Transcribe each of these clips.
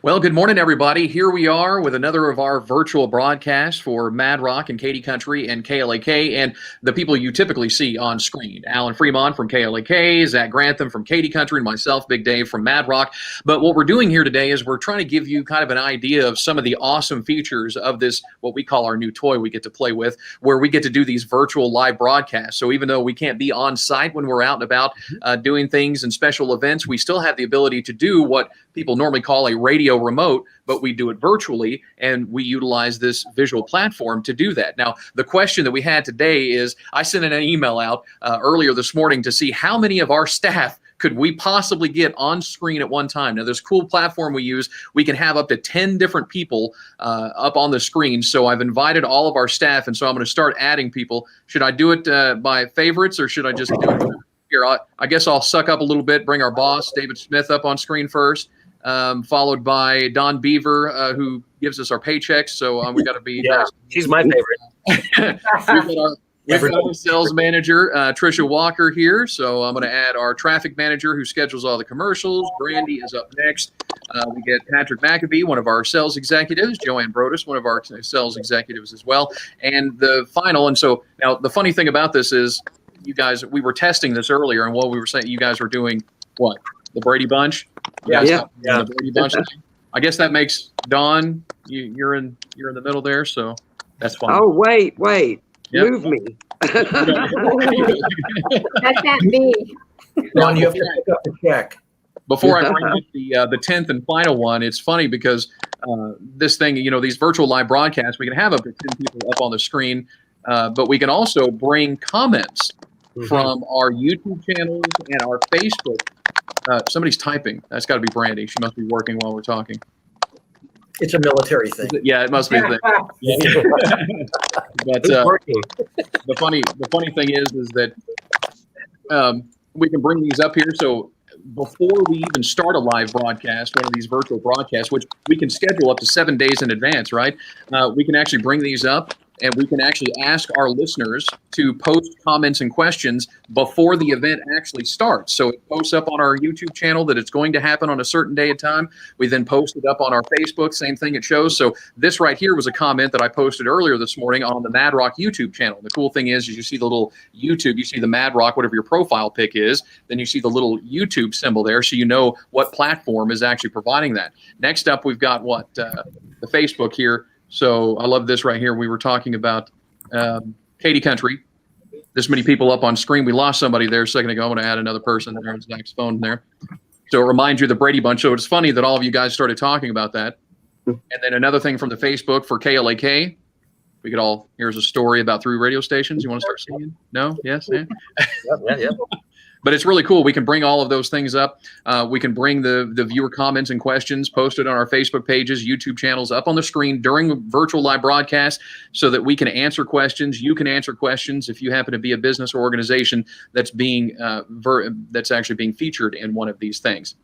Well, good morning, everybody. Here we are with another of our virtual broadcasts for Mad Rock and Katy Country and KLAK and the people you typically see on screen. Alan Fremont from KLAK, Zach Grantham from Katy Country, and myself, Big Dave from Mad Rock. But what we're doing here today is we're trying to give you kind of an idea of some of the awesome features of this, what we call our new toy we get to play with, where we get to do these virtual live broadcasts. So even though we can't be on site when we're out and about doing things and special events, we still have the ability to do what people normally call a radio remote, but we do it virtually, and we utilize this visual platform to do that. Now, the question that we had today is, I sent an email out earlier this morning to see how many of our staff could we possibly get on screen at one time. Now, this cool platform we use, we can have up to 10 different people up on the screen. So I've invited all of our staff, and so I'm going to start adding people. Should I do it by favorites, or should I just do it here? I guess I'll suck up a little bit, bring our boss, David Smith, up on screen first. Followed by Don Beaver, who gives us our paychecks. So we got to be. Yeah, she's my favorite. We've got our sales manager, Trisha Walker, here. So I'm going to add our traffic manager, who schedules all the commercials. Brandy is up next. We get Patrick McAbee, one of our sales executives. Joanne Brodus, one of our sales executives as well. And the final. And so now the funny thing about this is, you guys, we were testing this earlier, and while we were saying you guys were doing what? The Brady Bunch? Yeah. The Brady Bunch. I guess that makes Dawn, you're in the middle there, so that's fine. Oh, wait. Yep. Move me. That's that B. Dawn, you have to pick up the check. Before I bring up the 10th and final one, it's funny because this thing, these virtual live broadcasts, we can have up to 10 people up on the screen, but we can also bring comments from our YouTube channels and our Facebook. Somebody's typing. That's got to be Brandy. She must be working while we're talking. It's a military thing. Yeah, it must be a thing. But the funny thing is that we can bring these up here. So before we even start a live broadcast, one of these virtual broadcasts, which we can schedule up to 7 days in advance, right? We can actually bring these up, and we can actually ask our listeners to post comments and questions before the event actually starts. So it posts up on our YouTube channel that it's going to happen on a certain day and time. We then post it up on our Facebook, same thing it shows. So this right here was a comment that I posted earlier this morning on the Mad Rock YouTube channel. The cool thing is you see the little YouTube, you see the Mad Rock, whatever your profile pic is, then you see the little YouTube symbol there, so you know what platform is actually providing that. Next up, we've got the Facebook here. So I love this right here. We were talking about Katy Country. This many people up on screen. We lost somebody there a second ago. I'm going to add another person there. Zach's phone there. So it reminds you of the Brady Bunch. So it's funny that all of you guys started talking about that. And then another thing from the Facebook for KLAK. We could all, here's a story about 3 radio stations. You want to start singing? No? Yes? Yeah. Yeah. But it's really cool. We can bring all of those things up. We can bring the viewer comments and questions posted on our Facebook pages, YouTube channels up on the screen during virtual live broadcasts so that we can answer questions. You can answer questions if you happen to be a business or organization that's that's actually being featured in one of these things.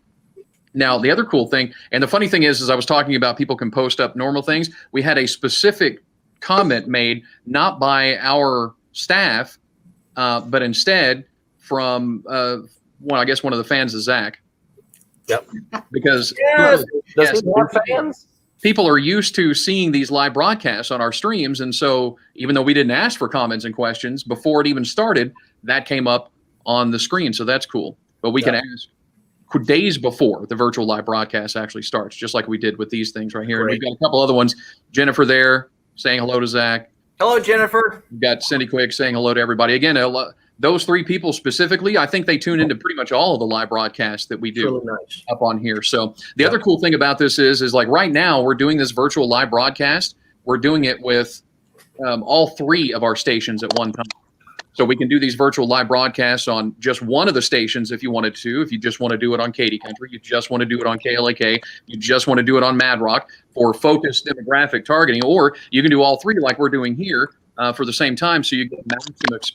Now, the other cool thing, and the funny thing is I was talking about people can post up normal things. We had a specific comment made, not by our staff, but instead from one of the fans of Zach. Yep. Because people are used to seeing these live broadcasts on our streams, and so even though we didn't ask for comments and questions before it even started, that came up on the screen. So that's cool. But we can ask days before the virtual live broadcast actually starts, just like we did with these things right here. And we've got a couple other ones. Jennifer there saying hello to Zach. Hello, Jennifer. We've got Cindy Quick saying hello to everybody. Again, those 3 people specifically, I think they tune into pretty much all of the live broadcasts that we do up on here. So the other cool thing about this is like right now we're doing this virtual live broadcast. We're doing it with all 3 of our stations at one time. So we can do these virtual live broadcasts on just one of the stations if you wanted to. If you just want to do it on Katy Country, you just want to do it on KLAK, you just want to do it on Mad Rock for focused demographic targeting, or you can do all 3 like we're doing here for the same time, so you get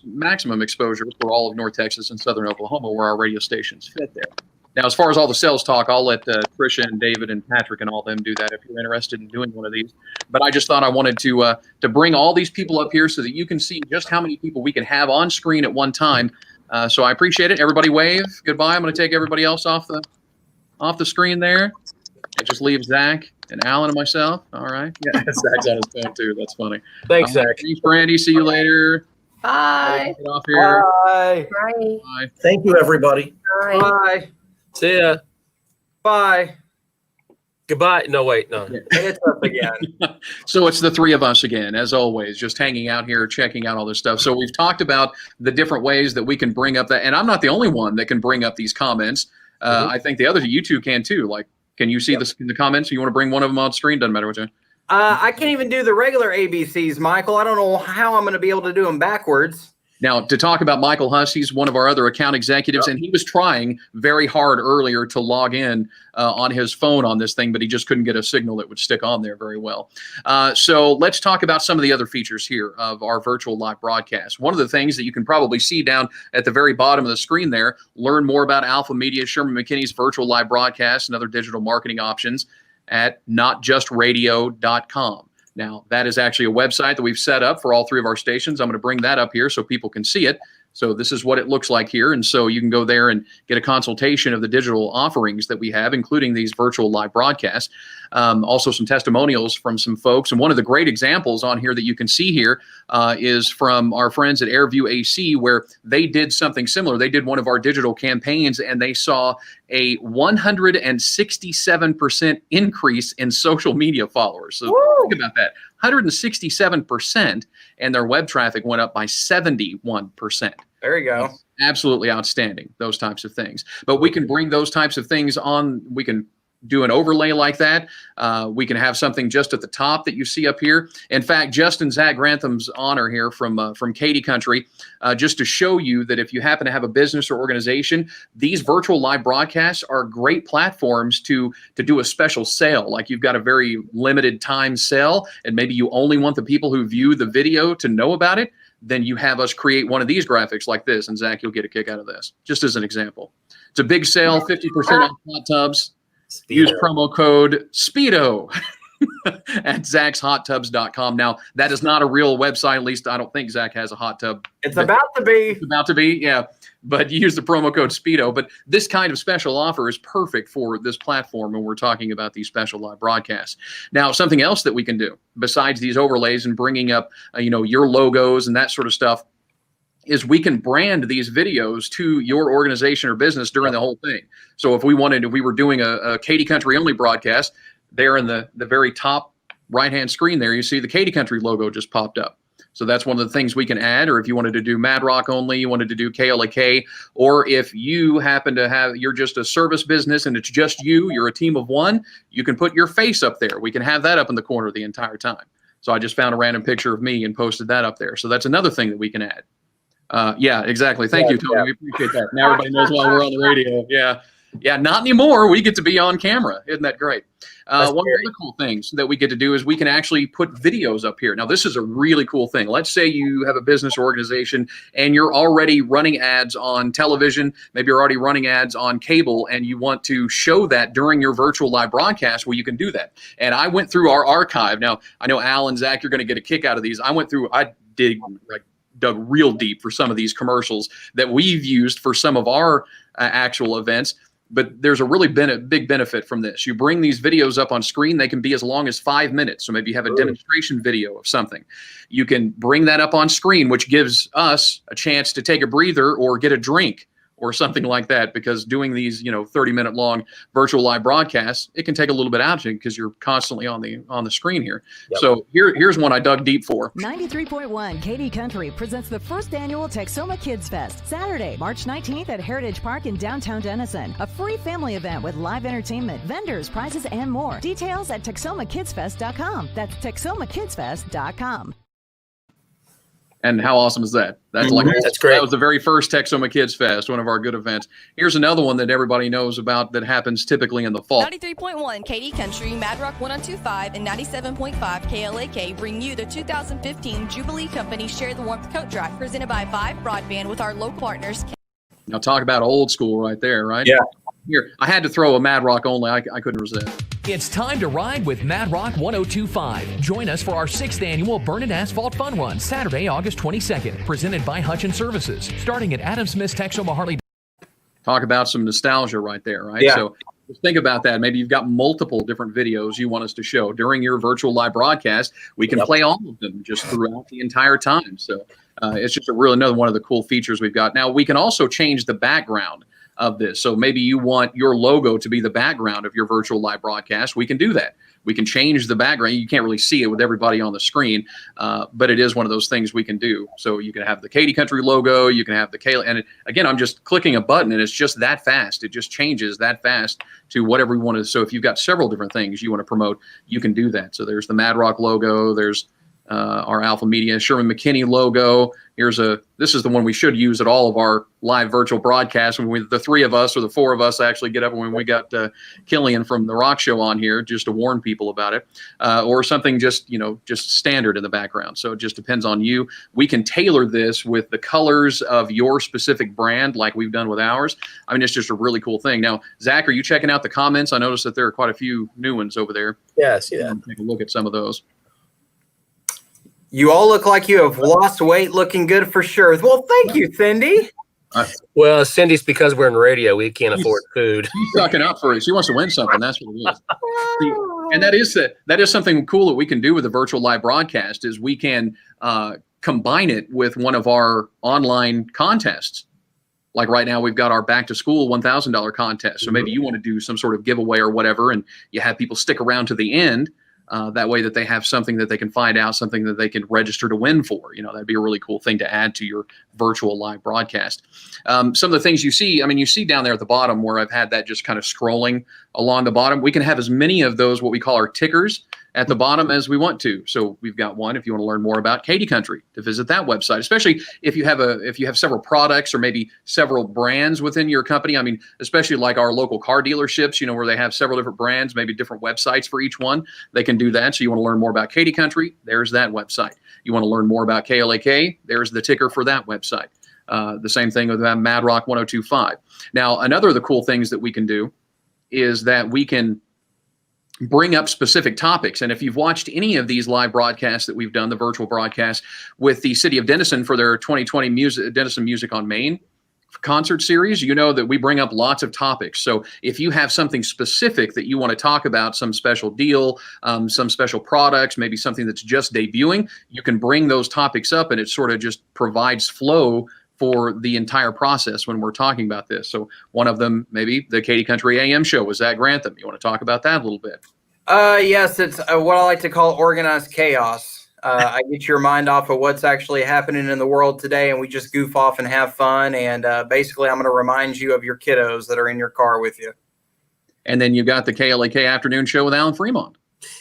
maximum exposure for all of North Texas and Southern Oklahoma where our radio stations fit there. Now, as far as all the sales talk, I'll let Trisha and David and Patrick and all them do that if you're interested in doing one of these. But I just thought I wanted to bring all these people up here so that you can see just how many people we can have on screen at one time. So I appreciate it. Everybody wave. Goodbye. I'm going to take everybody else off the screen there. It just leaves Zach and Alan and myself. All right. Yeah, Zach's on his phone too. That's funny. Thanks, Zach. Thanks, Brandy. See you later. Bye. Get off here. Bye. Bye. Bye. Thank you, everybody. Bye. Bye. See ya. Bye. Goodbye. No, wait, no. And it's up again. So it's the three of us again, as always, just hanging out here, checking out all this stuff. So we've talked about the different ways that we can bring up that, and I'm not the only one that can bring up these comments. I think the other you two can too. Like, can you see the comments? You want to bring one of them on screen? Doesn't matter what you. I can't even do the regular ABCs, Michael. I don't know how I'm going to be able to do them backwards. Now, to talk about Michael Huss, he's one of our other account executives, and he was trying very hard earlier to log in on his phone on this thing, but he just couldn't get a signal that would stick on there very well. So let's talk about some of the other features here of our virtual live broadcast. One of the things that you can probably see down at the very bottom of the screen there, learn more about Alpha Media, Sherman McKinney's virtual live broadcast and other digital marketing options at notjustradio.com. Now, that is actually a website that we've set up for all three of our stations. I'm going to bring that up here so people can see it. So this is what it looks like here. And so you can go there and get a consultation of the digital offerings that we have, including these virtual live broadcasts. Also some testimonials from some folks. And one of the great examples on here that you can see here is from our friends at Airview AC, where they did something similar. They did one of our digital campaigns, and they saw a 167% increase in social media followers. So think about that. 167%, and their web traffic went up by 71%. There you go. That's absolutely outstanding, those types of things. But we can bring those types of things on. We can do an overlay like that. We can have something just at the top that you see up here. In fact, Justin Zach Grantham's honor here from KD Country, just to show you that if you happen to have a business or organization, these virtual live broadcasts are great platforms to do a special sale. Like you've got a very limited time sale, and maybe you only want the people who view the video to know about it. Then you have us create one of these graphics like this, and Zach, you'll get a kick out of this, just as an example. It's a big sale, 50% off hot tubs. Speedo. Use promo code SPEEDO at Zach'sHotTubs.com. Now, that is not a real website. At least I don't think Zach has a hot tub. It's about to be. It's about to be, yeah. But use the promo code SPEEDO. But this kind of special offer is perfect for this platform when we're talking about these special live broadcasts. Now, something else that we can do besides these overlays and bringing up, your logos and that sort of stuff, is we can brand these videos to your organization or business during the whole thing. So if we were doing a KD Country only broadcast, there in the very top right-hand screen there, you see the KD Country logo just popped up. So that's one of the things we can add. Or if you wanted to do Mad Rock only, you wanted to do KLAK, or if you happen to you're just a service business and it's just you're a team of one, you can put your face up there. We can have that up in the corner the entire time. So I just found a random picture of me and posted that up there. So that's another thing that we can add. Yeah, exactly. Thank you, Tony. Yeah. We appreciate that. Now everybody knows why we're on the radio. Yeah. Yeah, not anymore. We get to be on camera. Isn't that great? One of the other cool things that we get to do is we can actually put videos up here. Now, this is a really cool thing. Let's say you have a business or organization and you're already running ads on television. Maybe you're already running ads on cable and you want to show that during your virtual live broadcast. Well, you can do that. And I went through our archive. Now, I know Al and Zach, you're going to get a kick out of these. I dug real deep for some of these commercials that we've used for some of our actual events. But there's a really big benefit from this. You bring these videos up on screen, they can be as long as 5 minutes. So maybe you have a demonstration video of something. You can bring that up on screen, which gives us a chance to take a breather or get a drink or something like that, because doing these 30-minute long virtual live broadcasts, it can take a little bit out of you because you're constantly on the screen here. Yep. So here's one I dug deep for. 93.1 KD Country presents the first annual Texoma Kids Fest, Saturday, March 19th at Heritage Park in downtown Denison. A free family event with live entertainment, vendors, prizes, and more. Details at TexomaKidsFest.com. That's TexomaKidsFest.com. And how awesome is that? That's That's great. That was the very first Texoma Kids Fest, one of our good events. Here's another one that everybody knows about that happens typically in the fall. 93.1 KD Country, Mad Rock 102.5, and 97.5 KLAK bring you the 2015 Jubilee Company Share the Warmth Coat Drive, presented by Vive Broadband with our local partners. Now talk about old school right there, right? Yeah. Here, I had to throw a Mad Rock only. I couldn't resist. It's time to ride with Mad Rock 102.5. Join us for our 6th annual Burn It Asphalt Fun Run, Saturday, August 22nd, presented by Hutchins Services, starting at Adam Smith's Texoma Harley. Talk about some nostalgia right there, right? Yeah. So Just think about that. Maybe you've got multiple different videos you want us to show during your virtual live broadcast. We can play all of them just throughout the entire time. So it's just another one of the cool features we've got. Now, we can also change the background of this. So maybe you want your logo to be the background of your virtual live broadcast. We can do that. We can change the background. You can't really see it with everybody on the screen, but it is one of those things we can do. So you can have the KD Country logo, you can have the KLAK, and again, I'm just clicking a button and it's just that fast. It just changes that fast to whatever you want to. So if you've got several different things you want to promote, you can do that. So there's the Mad Rock logo, there's our Alpha Media Sherman McKinney logo. This is the one we should use at all of our live virtual broadcasts when the three of us or the four of us actually get up when we got Killian from the Rock Show on here, just to warn people about it, or something just standard in the background. So it just depends on you. We can tailor this with the colors of your specific brand, like we've done with ours. I mean, it's just a really cool thing. Now, Zach, are you checking out the comments? I noticed that there are quite a few new ones over there. Yeah, I see that. Take a look at some of those. You all look like you have lost weight, looking good for sure. Well, thank you, Cindy. Well, Cindy's because we're in radio, we can't afford food. She's sucking up for it. She wants to win something. That's what it is. See, and that is something cool that we can do with a virtual live broadcast is we can combine it with one of our online contests. Like right now, we've got our back to school $1,000 contest. So maybe you want to do some sort of giveaway or whatever, and you have people stick around to the end. That way that they have something that they can find out, something that they can register to win for. That'd be a really cool thing to add to your virtual live broadcast. Some of the things you see down there at the bottom where I've had that just kind of scrolling along the bottom. We can have as many of those, what we call our tickers, at the bottom as we want to. So we've got one if you want to learn more about KD Country, to visit that website, especially if you have several products or maybe several brands within your company. I mean, especially like our local car dealerships, where they have several different brands, maybe different websites for each one. They can do that. So you want to learn more about KD Country, there's that website. You want to learn more about KLAK, there's the ticker for that website. The same thing with Mad Rock 1025. Now, another of the cool things that we can do is that we can bring up specific topics. And if you've watched any of these live broadcasts that we've done, the virtual broadcast with the city of Denison for their 2020 Denison Music on Main concert series, you know that we bring up lots of topics. So if you have something specific that you want to talk about, some special deal, some special products, maybe something that's just debuting, you can bring those topics up, and it sort of just provides flow for the entire process when we're talking about this. So one of them, maybe the KD Country AM show with Zach Grantham. You want to talk about that a little bit? Yes, it's what I like to call organized chaos. I get your mind off of what's actually happening in the world today, and we just goof off and have fun. And basically, I'm going to remind you of your kiddos that are in your car with you. And then you've got the KLAK afternoon show with Alan Fremont.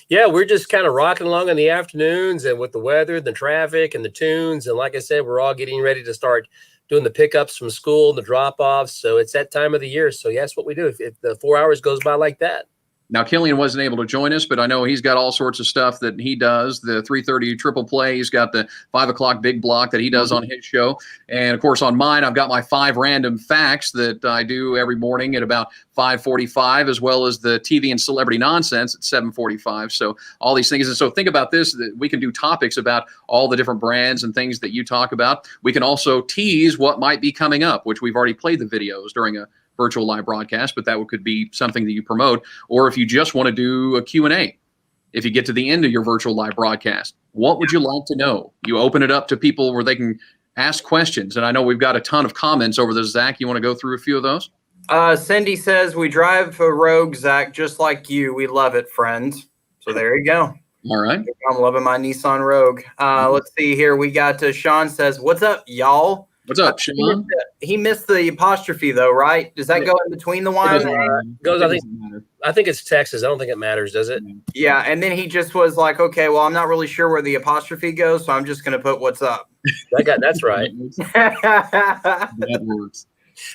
Yeah, we're just kind of rocking along in the afternoons and with the weather, the traffic, and the tunes. And like I said, we're all getting ready to start doing the pickups from school, the drop-offs. So it's that time of the year. So yes, what we do if the 4 hours goes by like that. Now, Killian wasn't able to join us, but I know he's got all sorts of stuff that he does. The 3:30 triple play. He's got the 5 o'clock big block that he does on his show. And, of course, on mine, I've got my 5 random facts that I do every morning at about 5:45, as well as the TV and celebrity nonsense at 7:45. So all these things. And so think about this, that we can do topics about all the different brands and things that you talk about. We can also tease what might be coming up, which we've already played the videos during a virtual live broadcast, but that could be something that you promote. Or if you just want to do a Q&A, if you get to the end of your virtual live broadcast, what would you like to know? You open it up to people where they can ask questions. And I know we've got a ton of comments over this. Zach, you want to go through a few of those? Cindy says, we drive a Rogue, Zach, just like you. We love it, friend. So there you go. All right. I'm loving my Nissan Rogue. Let's see here. We got Sean says, what's up, y'all? What's up, Sean? He missed the apostrophe, though, right? Does that go in between the lines? I think it's Texas. I don't think it matters, does it? Yeah, and then he just was like, okay, well, I'm not really sure where the apostrophe goes, so I'm just going to put what's up. That's right. That works.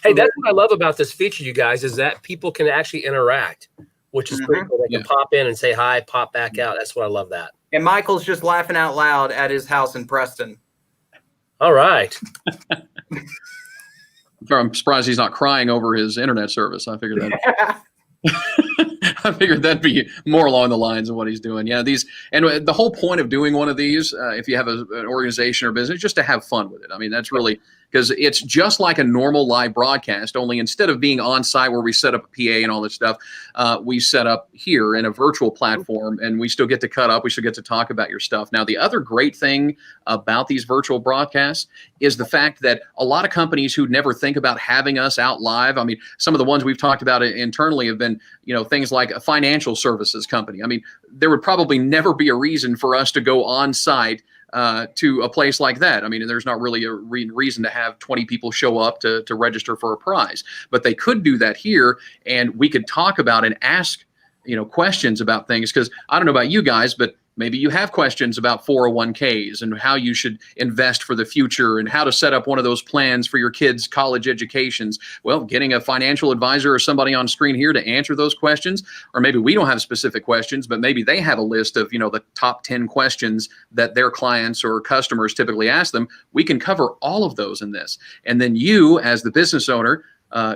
Hey, that's what I love about this feature, you guys, is that people can actually interact, which is pretty cool. They can pop in and say hi, pop back out. That's what I love that. And Michael's just laughing out loud at his house in Preston. All right. I'm surprised he's not crying over his internet service. I figured that. I figured that'd be more along the lines of what he's doing. Yeah, these and the whole point of doing one of these, if you have an organization or business, just to have fun with it. I mean, that's really because it's just like a normal live broadcast. Only instead of being on site where we set up a PA and all this stuff, we set up here in a virtual platform, and we still get to cut up. We still get to talk about your stuff. Now, the other great thing about these virtual broadcasts is the fact that a lot of companies who never think about having us out live. I mean, some of the ones we've talked about internally have been, things like a financial services company. I mean, there would probably never be a reason for us to go on site to a place like that. I mean, there's not really a reason to have 20 people show up to register for a prize, but they could do that here, and we could talk about and ask, questions about things. Because I don't know about you guys, but maybe you have questions about 401ks and how you should invest for the future and how to set up one of those plans for your kids' college educations. Well, getting a financial advisor or somebody on screen here to answer those questions, or maybe we don't have specific questions, but maybe they have a list of, the top 10 questions that their clients or customers typically ask them. We can cover all of those in this. And then you, as the business owner,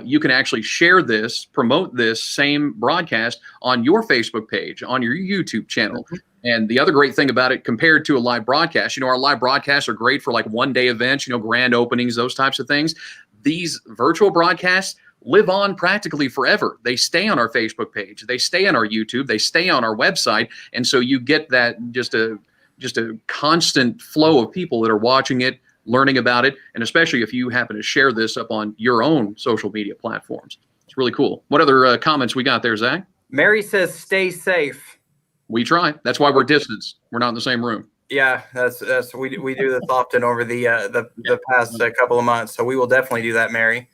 you can actually share this, promote this same broadcast on your Facebook page, on your YouTube channel. And the other great thing about it compared to a live broadcast, our live broadcasts are great for like one-day events, grand openings, those types of things. These virtual broadcasts live on practically forever. They stay on our Facebook page. They stay on our YouTube. They stay on our website. And so you get that just a constant flow of people that are watching it, learning about it, and especially if you happen to share this up on your own social media platforms. It's really cool. What other comments we got there, Zach? Mary says, stay safe. We try. That's why we're distanced. We're not in the same room. Yeah, that's we do this often over the past couple of months. So we will definitely do that, Mary.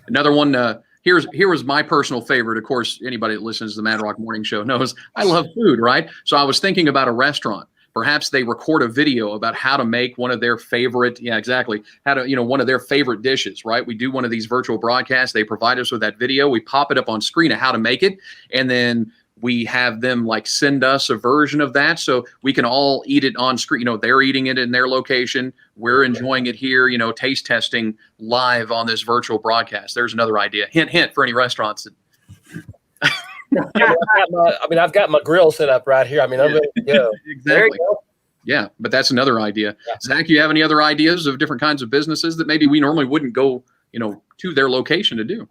Another one. Here was my personal favorite. Of course, anybody that listens to the Mad Rock Morning Show knows I love food, right? So I was thinking about a restaurant. Perhaps they record a video about how to make one of their favorite, one of their favorite dishes, right? We do one of these virtual broadcasts. They provide us with that video. We pop it up on screen of how to make it, and then we have them send us a version of that so we can all eat it on screen. They're eating it in their location. We're enjoying it here, taste testing live on this virtual broadcast. There's another idea. Hint, hint for any restaurants. I've got my grill set up right here. I'm ready to go. Exactly. There you go. Yeah, but that's another idea. Yeah. Zach, you have any other ideas of different kinds of businesses that maybe we normally wouldn't go, to their location to do?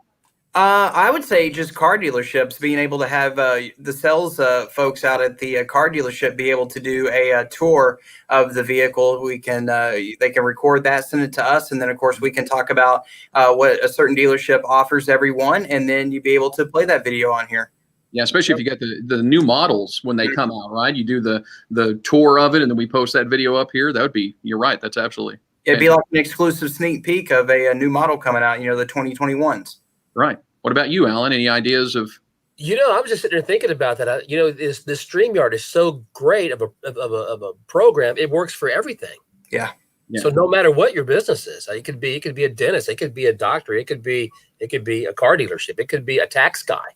I would say just car dealerships being able to have the sales folks out at the car dealership be able to do a tour of the vehicle. We can they can record that, send it to us, and then of course we can talk about what a certain dealership offers everyone, and then you'd be able to play that video on here. Yeah, especially if you get the new models when they come out, right? You do the tour of it, and then we post that video up here. That would be, you're right. That's absolutely. It'd be like an exclusive sneak peek of a new model coming out, the 2021s. Right. What about you, Alan? Any ideas of? I was just sitting there thinking about that. This StreamYard is so great of a program. It works for everything. Yeah. So no matter what your business is, it could be a dentist, it could be a doctor, it could be a car dealership, it could be a tax guy.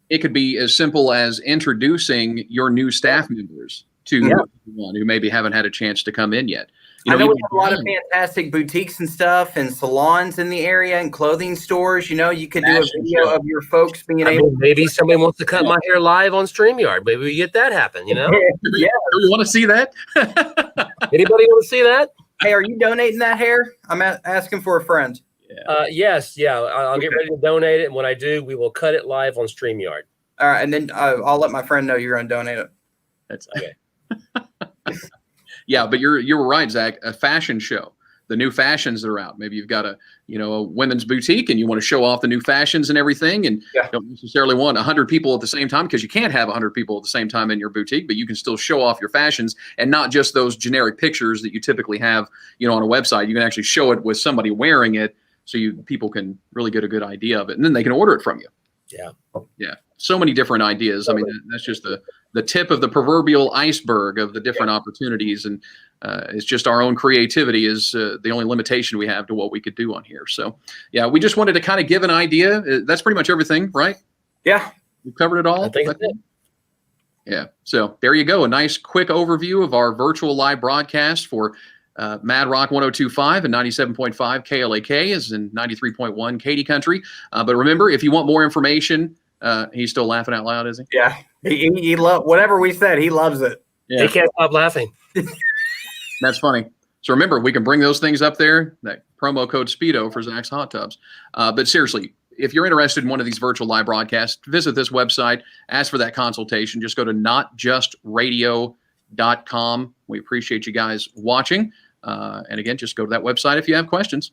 It could be as simple as introducing your new staff members to everyone who maybe haven't had a chance to come in yet. I know we have a lot of fantastic boutiques and stuff and salons in the area and clothing stores. You could do a video of your folks being able. Maybe somebody wants to cut my hair live on StreamYard. Maybe we get that happen. Yeah. You want to see that? Anybody want to see that? Hey, are you donating that hair? I'm asking for a friend. Yes. Yeah. I'll get ready to donate it. And when I do, we will cut it live on StreamYard. All right. And then I'll let my friend know you're going to donate it. That's okay. Yeah, but you're right, Zach. A fashion show, the new fashions that are out. Maybe you've got a women's boutique and you want to show off the new fashions and everything, and don't necessarily want 100 people at the same time, because you can't have 100 people at the same time in your boutique, but you can still show off your fashions and not just those generic pictures that you typically have, on a website. You can actually show it with somebody wearing it, so people can really get a good idea of it, and then they can order it from you. Yeah. So many different ideas. I mean, that's just the tip of the proverbial iceberg of the different opportunities. And it's just our own creativity is the only limitation we have to what we could do on here. So, yeah, we just wanted to kind of give an idea. That's pretty much everything, right? Yeah. We've covered it all. I think that's it. Yeah. So there you go. A nice quick overview of our virtual live broadcast for Mad Rock 102.5 and 97.5 KLAK is in 93.1 Katy Country. But remember, if you want more information, He's still laughing out loud, is he? Yeah, he loves whatever we said. He loves it. Yeah. He can't stop laughing. That's funny. So remember, we can bring those things up there. That promo code Speedo for Zach's Hot Tubs. But seriously, if you're interested in one of these virtual live broadcasts, visit this website. Ask for that consultation. Just go to notjustradio.com. We appreciate you guys watching. And again, just go to that website if you have questions.